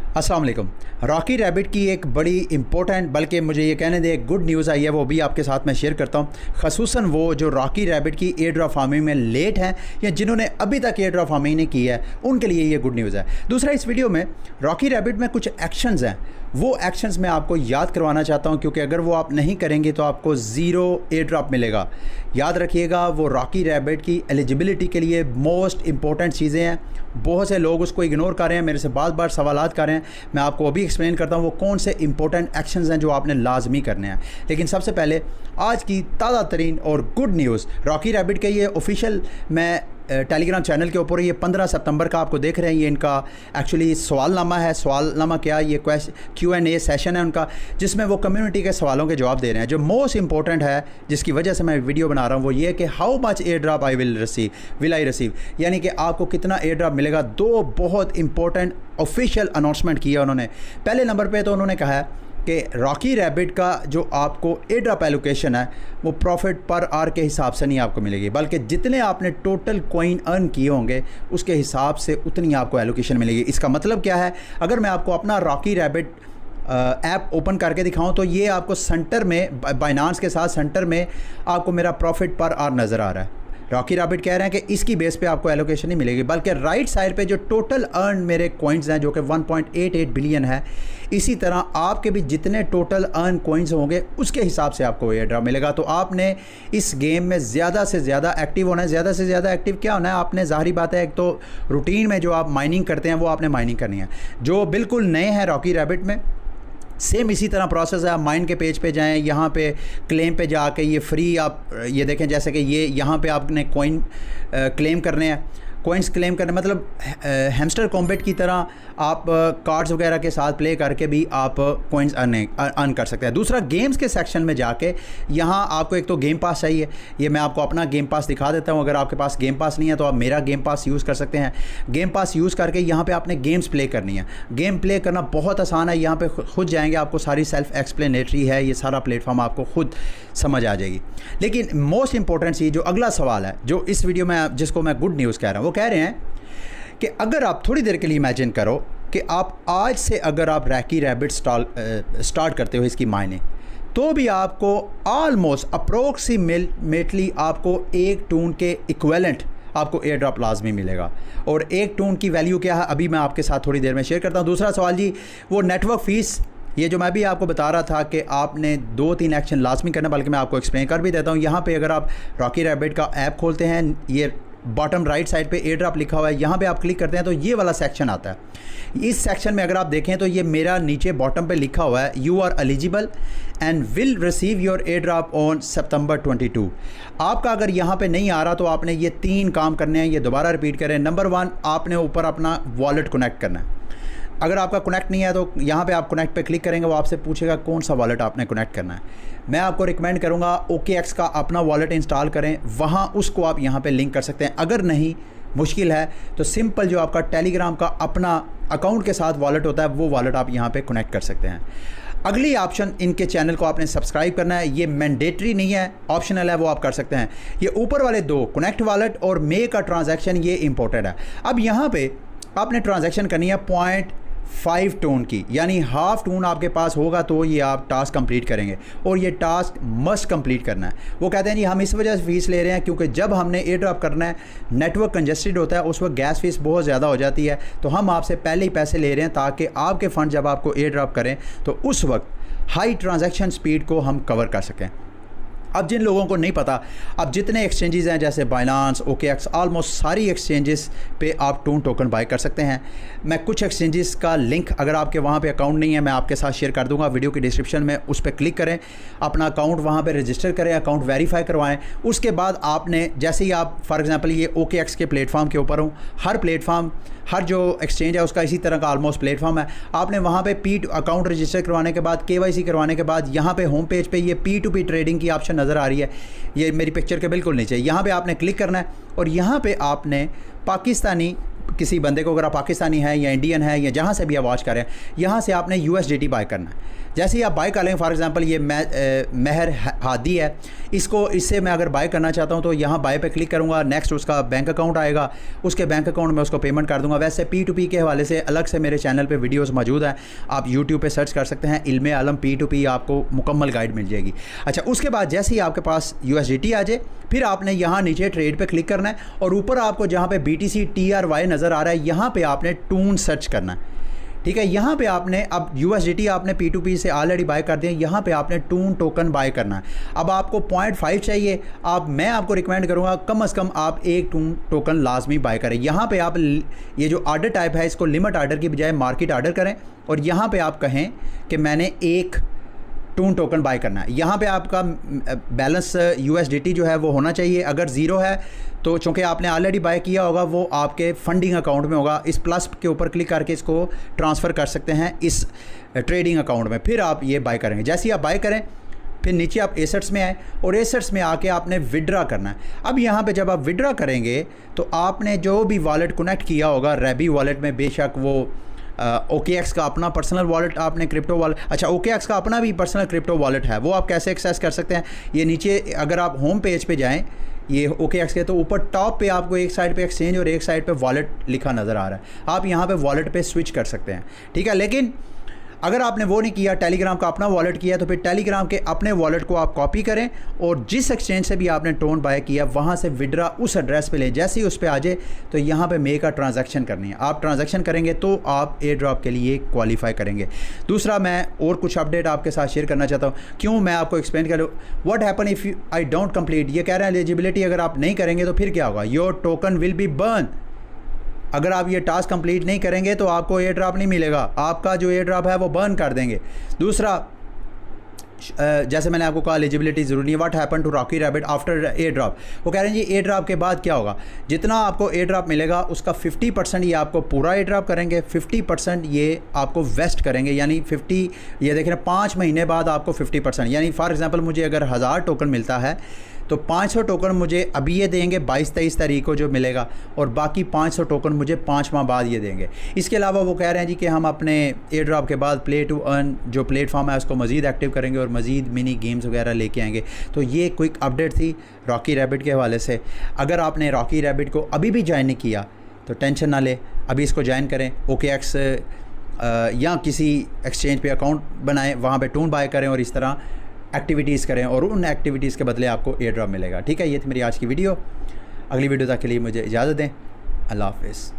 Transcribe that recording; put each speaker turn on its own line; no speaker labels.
अस्सलाम वालेकुम। Rocky rabbit की एक बड़ी इंपॉर्टेंट, बल्कि मुझे ये कहने दे, गुड न्यूज़ आई है, वो भी आपके साथ मैं शेयर करता हूँ। ख़ुसूसन वो जो रॉकी रैबिट की एयर ड्रॉप फार्मिंग में लेट हैं या जिन्होंने अभी तक एयर ड्रॉप फार्मिंग नहीं की है, उनके लिए ये गुड न्यूज़ है। दूसरा, इस वीडियो में रॉकी रैबिट में कुछ एक्शंस हैं, वो एक्शंस मैं आपको याद करवाना चाहता हूं, क्योंकि अगर वो आप नहीं करेंगे तो आपको ज़ीरो एयर ड्रॉप मिलेगा। याद रखिएगा, वो रॉकी रैबिट की एलिजिबिलिटी के लिए मोस्ट इंपॉर्टेंट चीज़ें हैं। बहुत से लोग उसको इग्नोर कर रहे हैं, मेरे से बार बार सवालात कर रहे हैं। मैं आपको अभी एक्सप्लेन करता हूं वो कौन से इंपॉर्टेंट एक्शंस हैं जो आपने लाजमी करने हैं। लेकिन सबसे पहले आज की ताज़ा तरीन और गुड न्यूज़, रॉकी रैबिट के ये ऑफिशियल, मैं टेलीग्राम चैनल के ऊपर ये 15 सितंबर का आपको देख रहे हैं, ये इनका एक्चुअली सवालनामा है। सवालनामा क्या, ये Q&A सेशन है उनका, जिसमें वो कम्युनिटी के सवालों के जवाब दे रहे हैं। जो मोस्ट इंपॉर्टेंट है, जिसकी वजह से मैं वीडियो बना रहा हूँ, वो ये कि how much air drop will I receive, यानी कि आपको कितना एयर ड्रॉप मिलेगा। दो बहुत इंपॉर्टेंट ऑफिशियल अनाउंसमेंट किया उन्होंने। पहले नंबर पर तो उन्होंने कहा है कि रॉकी रैबिट का जो आपको एयर ड्रॉप एलोकेशन है वो प्रॉफिट पर आवर के हिसाब से नहीं आपको मिलेगी, बल्कि जितने आपने टोटल कॉइन अर्न किए होंगे उसके हिसाब से उतनी आपको एलोकेशन मिलेगी। इसका मतलब क्या है, अगर मैं आपको अपना रॉकी रैबिट ऐप ओपन करके दिखाऊं तो ये आपको सेंटर में, बाइनांस के साथ सेंटर में आपको मेरा प्रॉफिट पर आवर नज़र आ रहा है। रॉकी रैबिट कह रहे हैं कि इसकी बेस पे आपको एलोकेशन नहीं मिलेगी, बल्कि राइट साइड पे जो टोटल अर्न मेरे कॉइन्स हैं जो कि 1.88 बिलियन है, इसी तरह आपके भी जितने टोटल अर्न कॉइन्स होंगे उसके हिसाब से आपको एयर ड्रॉप मिलेगा। तो आपने इस गेम में ज़्यादा से ज़्यादा एक्टिव होना है। ज़्यादा से ज़्यादा एक्टिव क्या होना है आपने, ज़ाहिरी बात है, एक तो रूटीन में जो आप माइनिंग करते हैं वो आपने माइनिंग करनी है। जो बिल्कुल नए हैं रॉकी रैबिट में, सेम इसी तरह प्रोसेस है। आप माइन के पेज पे जाएं, यहाँ पे क्लेम पे जाके ये फ्री आप ये देखें, जैसे कि ये यहाँ पे आपने कॉइन क्लेम करने हैं। कॉइन्स क्लेम करने मतलब हैमस्टर कॉम्बैट की तरह आप कार्ड्स वगैरह के साथ प्ले करके भी आप कॉइन्स अर्न कर सकते हैं। दूसरा, गेम्स के सेक्शन में जाके यहाँ आपको एक तो गेम पास चाहिए। ये मैं आपको अपना गेम पास दिखा देता हूँ। अगर आपके पास गेम पास नहीं है तो आप मेरा गेम पास यूज़ कर सकते हैं। गेम पास यूज़ करके यहाँ पर आपने गेम्स प्ले करनी है। गेम प्ले करना बहुत आसान है। यहाँ पर खुद जाएंगे, आपको सारी सेल्फ एक्सप्लेनेटरी है, ये सारा प्लेटफॉर्म आपको खुद समझ आ जाएगी। लेकिन मोस्ट इंपॉर्टेंट चीज़, जो अगला सवाल है, जो इस वीडियो में जिसको मैं गुड न्यूज़ कह रहा हूँ, वो कह रहे हैं कि अगर आप थोड़ी देर के लिए इमेजिन करो कि आप आज से अगर आप रॉकी रैबिट स्टार्ट करते हो इसकी मायने, तो भी आपको ऑलमोस्ट अप्रोक्सीमेटली आपको एक टून के इक्विवेलेंट आपको एयर ड्रॉप लाजमी मिलेगा। और एक टून की वैल्यू क्या है अभी मैं आपके साथ थोड़ी देर में शेयर करता हूँ। दूसरा सवाल जी, वो नेटवर्क फ़ीस, ये जो मैं भी आपको बता रहा था कि आपने 2-3 एक्शन लाजमी करना, बल्कि मैं आपको एक्सप्लेन कर भी देता हूँ। यहाँ पे अगर आप रॉकी रैबिट का ऐप खोलते हैं, ये बॉटम राइट साइड पे एयर ड्रॉप लिखा हुआ है, यहाँ पे आप क्लिक करते हैं तो ये वाला सेक्शन आता है। इस सेक्शन में अगर आप देखें तो ये मेरा नीचे बॉटम पे लिखा हुआ है, you are eligible and will receive your airdrop on September 22। आपका अगर यहाँ पे नहीं आ रहा तो आपने ये 3 काम करने हैं, ये दोबारा रिपीट करें। नंबर 1, आपने ऊपर अपना वॉलेट कनेक्ट करना है। अगर आपका कनेक्ट नहीं है तो यहाँ पे आप कनेक्ट पे क्लिक करेंगे, वो आपसे पूछेगा कौन सा वॉलेट आपने कनेक्ट करना है। मैं आपको रिकमेंड करूँगा OKX का अपना वॉलेट इंस्टॉल करें, वहाँ उसको आप यहाँ पे लिंक कर सकते हैं। अगर नहीं, मुश्किल है, तो सिंपल जो आपका टेलीग्राम का अपना अकाउंट के साथ वॉलेट होता है, वो वॉलेट आप यहाँ पर कनेक्ट कर सकते हैं। अगली ऑप्शन, इनके चैनल को आपने सब्सक्राइब करना है। ये मैंडेटरी नहीं है, ऑप्शनल है, वो आप कर सकते हैं। ये ऊपर वाले 2, कनेक्ट वॉलेट और मेक अ ट्रांजैक्शन, ये इंपॉर्टेंट है। अब यहाँ पे आपने ट्रांजैक्शन करनी है 0.5 टोन की, यानी हाफ टोन आपके पास होगा तो ये आप टास्क कंप्लीट करेंगे, और ये टास्क मस्ट कंप्लीट करना है। वो कहते हैं जी हम इस वजह से फ़ीस ले रहे हैं क्योंकि जब हमने एयर ड्रॉप करना है, नेटवर्क कंजेस्टेड होता है, उस वक्त गैस फीस बहुत ज़्यादा हो जाती है, तो हम आपसे पहले ही पैसे ले रहे हैं ताकि आपके फ़ंड जब आपको एयर ड्रॉप करें तो उस वक्त हाई ट्रांजैक्शन स्पीड को हम कवर कर सकें। अब जिन लोगों को नहीं पता, अब जितने एक्सचेंजेस हैं जैसे बाइनांस, OKX, ऑलमोस्ट सारी एक्सचेंजेस पे आप टून टोकन बाय कर सकते हैं। मैं कुछ एक्सचेंजेस का लिंक, अगर आपके वहाँ पे अकाउंट नहीं है, मैं आपके साथ शेयर कर दूंगा वीडियो की डिस्क्रिप्शन में। उस पर क्लिक करें, अपना अकाउंट वहाँ पे रजिस्टर करें, अकाउंट वेरीफाई करवाएं। उसके बाद आपने, जैसे ही आप फॉर एग्जांपल ये OKX के प्लेटफॉर्म के ऊपर हूँ, हर प्लेटफॉर्म, हर जो एक्सचेंज है उसका इसी तरह का ऑलमोस्ट प्लेटफॉर्म है। आपने वहाँ पे अकाउंट रजिस्टर करवाने के बाद, KYC करवाने के बाद, यहाँ पे होम पेज पे ये P2P ट्रेडिंग की ऑप्शन नज़र आ रही है, ये मेरी पिक्चर के बिल्कुल नीचे, यहाँ पे आपने क्लिक करना है और यहाँ पे आपने पाकिस्तानी किसी बंदे को, अगर आप पाकिस्तानी हैं या इंडियन है या जहाँ से भी आप वॉच कर रहे हैं, यहाँ से आपने USDT बाय करना है। जैसे ही आप बाय कर लेंगे, फॉर एग्जांपल ये महर हादी है, इससे मैं अगर बाय करना चाहता हूँ तो यहाँ बाय पे क्लिक करूँगा, नेक्स्ट उसका बैंक अकाउंट आएगा, उसके बैंक अकाउंट में उसको पेमेंट कर दूँगा। वैसे P2P के हवाले से अलग से मेरे चैनल पे वीडियोस मौजूद हैं, आप YouTube पे सर्च कर सकते हैं, इल्मे आलम P2P, आपको मुकम्मल गाइड मिल जाएगी। अच्छा, उसके बाद जैसे ही आपके पास USDT आ जाए, फिर आपने यहाँ नीचे ट्रेड पे क्लिक करना है और ऊपर आपको जहाँ पे BTC TRY नज़र आ रहा है, यहाँ पे आपने टून सर्च करना है। ठीक है, यहाँ पे आपने अब USDT आपने P2P से ऑलरेडी बाय कर दिया, यहाँ पे आपने टून टोकन बाय करना है। अब आपको 0.5 चाहिए, मैं आपको रिकमेंड करूँगा कम से कम आप एक टून टोकन लाजमी बाय करें। यहाँ पे आप ये जो ऑर्डर टाइप है इसको लिमिट ऑर्डर की बजाय मार्केट ऑर्डर करें और यहाँ पे आप कहें कि मैंने एक टून टोकन बाय करना है। यहाँ पे आपका बैलेंस USDT जो है वो होना चाहिए। अगर ज़ीरो है तो चूँकि आपने ऑलरेडी बाय किया होगा, वो आपके फंडिंग अकाउंट में होगा। इस प्लस के ऊपर क्लिक करके इसको ट्रांसफ़र कर सकते हैं इस ट्रेडिंग अकाउंट में, फिर आप ये बाय करेंगे। जैसे ही आप बाय करें, फिर नीचे आप एसेट्स में आए और एसेट्स में आके आपने विड्रा करना है। अब यहाँ पे जब आप विड्रा करेंगे तो आपने जो भी वॉलेट कनेक्ट किया होगा रैबी वॉलेट में, बेशक वो OKX का अपना पर्सनल वॉलेट, आपने क्रिप्टो वॉलेट, अच्छा OKX का अपना भी पर्सनल क्रिप्टो वॉलेट है, वो आप कैसे एक्सेस कर सकते हैं? ये नीचे अगर आप होम पेज पे जाएं ये OKX के, तो ऊपर टॉप पे आपको एक साइड पे एक्सचेंज और एक साइड पे वॉलेट लिखा नज़र आ रहा है। आप यहाँ पे वॉलेट पे स्विच कर सकते हैं, ठीक है। लेकिन अगर आपने वो नहीं किया, टेलीग्राम का अपना वॉलेट किया, तो फिर टेलीग्राम के अपने वॉलेट को आप कॉपी करें और जिस एक्सचेंज से भी आपने टोन बाय किया वहाँ से विड्रा उस एड्रेस पे लें। जैसे ही उस पर आ जाए तो यहाँ पे मेक का ट्रांजैक्शन करनी है। आप ट्रांजैक्शन करेंगे तो आप एयर ड्रॉप के लिए क्वालिफाई करेंगे। दूसरा, मैं और कुछ अपडेट आपके साथ शेयर करना चाहता हूँ। क्यों, मैं आपको एक्सप्लेन करूँ। What happen if I don't complete, ये कह रहे हैं एलिजिबिलिटी अगर आप नहीं करेंगे तो फिर क्या होगा? Your token will be burn. अगर आप ये टास्क कंप्लीट नहीं करेंगे तो आपको एयर ड्रॉप नहीं मिलेगा, आपका जो एयर ड्रॉप है वो बर्न कर देंगे। दूसरा, जैसे मैंने आपको कहा एलिजिबिलिटी ज़रूरी नहीं है। What happen to Rocky Rabbit after airdrop, वो कह रहे हैं जी एयर ड्रॉप के बाद क्या होगा? जितना आपको एयर ड्रॉप मिलेगा उसका 50% ये आपको पूरा एयर ड्रॉप करेंगे, 50% ये आपको वेस्ट करेंगे। यानी 50, ये देख रहे हैं 5 महीने बाद आपको 50%, यानी फॉर एग्जांपल मुझे अगर 1000 टोकन मिलता है तो 500 टोकन मुझे अभी ये देंगे 22-23 तारीख को जो मिलेगा, और बाकी 500 टोकन मुझे 5 माह बाद ये देंगे। इसके अलावा वो कह रहे हैं जी कि हम अपने एयर ड्रॉप के बाद प्ले टू अर्न जो प्लेटफॉर्म है उसको मज़ीद एक्टिव करेंगे और मज़ीद मिनी गेम्स वगैरह लेके आएंगे। तो ये क्विक अपडेट थी रॉकी रैबिट के हवाले से। अगर आपने रॉकी रैबिट को अभी भी ज्वाइन नहीं किया तो टेंशन ना ले, अभी इसको ज्वाइन करें। OKX या किसी एक्सचेंज पे अकाउंट बनाएं, वहाँ पे टून बाय करें और इस तरह एक्टिविटीज़ करें और उन एक्टिविटीज़ के बदले आपको एयर ड्रॉप मिलेगा। ठीक है, ये थी मेरी आज की वीडियो। अगली वीडियो तक के लिए मुझे इजाज़त दें। अल्लाह हाफ़िज़।